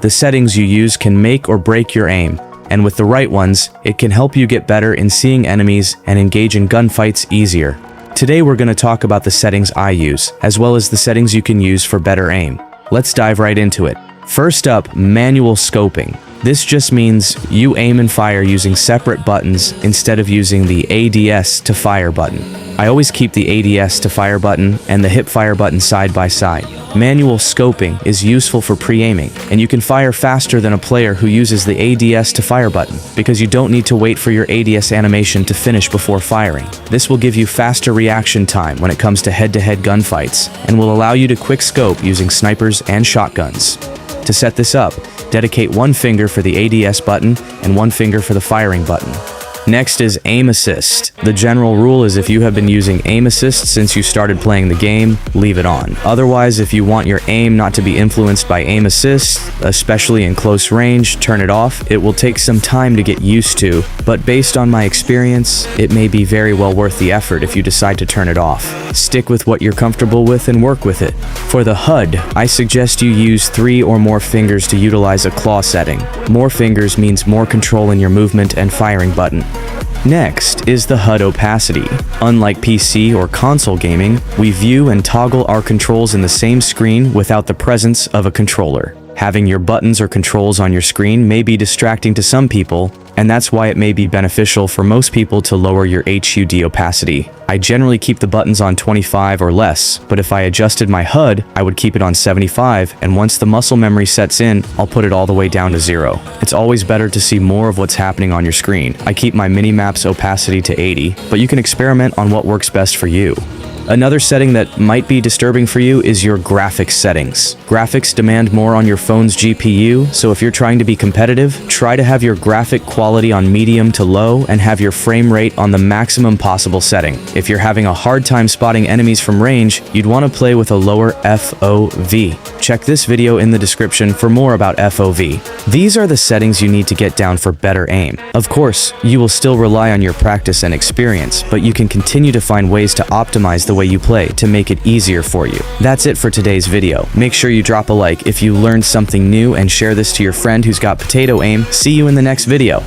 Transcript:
The settings you use can make or break your aim, and with the right ones, it can help you get better in seeing enemies and engage in gunfights easier. Today we're going to talk about the settings I use, as well as the settings you can use for better aim. Let's dive right into it. First up, manual scoping. This just means you aim and fire using separate buttons instead of using the ADS to fire button. I always keep the ADS to fire button and the hip fire button side by side. Manual scoping is useful for pre-aiming, and you can fire faster than a player who uses the ADS to fire button, because you don't need to wait for your ADS animation to finish before firing. This will give you faster reaction time when it comes to head-to-head gunfights, and will allow you to quick scope using snipers and shotguns. To set this up, dedicate one finger for the ADS button and one finger for the firing button. Next is aim assist. The general rule is if you have been using aim assist since you started playing the game, leave it on. Otherwise, if you want your aim not to be influenced by aim assist, especially in close range, turn it off. It will take some time to get used to, but based on my experience, it may be very well worth the effort if you decide to turn it off. Stick with what you're comfortable with and work with it. For the HUD, I suggest you use 3 or more fingers to utilize a claw setting. More fingers means more control in your movement and firing button. Next is the HUD opacity. Unlike PC or console gaming, we view and toggle our controls in the same screen without the presence of a controller. Having your buttons or controls on your screen may be distracting to some people, and that's why it may be beneficial for most people to lower your HUD opacity. I generally keep the buttons on 25 or less, but if I adjusted my HUD, I would keep it on 75, and once the muscle memory sets in, I'll put it all the way down to 0. It's always better to see more of what's happening on your screen. I keep my mini-map's opacity to 80, but you can experiment on what works best for you. Another setting that might be disturbing for you is your graphics settings. Graphics demand more on your phone's GPU, so if you're trying to be competitive, try to have your graphic quality on medium to low and have your frame rate on the maximum possible setting. If you're having a hard time spotting enemies from range, you'd want to play with a lower FOV. Check this video in the description for more about FOV. These are the settings you need to get down for better aim. Of course, you will still rely on your practice and experience, but you can continue to find ways to optimize the way you play to make it easier for you. That's it for today's video. Make sure you drop a like if you learned something new and share this to your friend who's got potato aim. See you in the next video.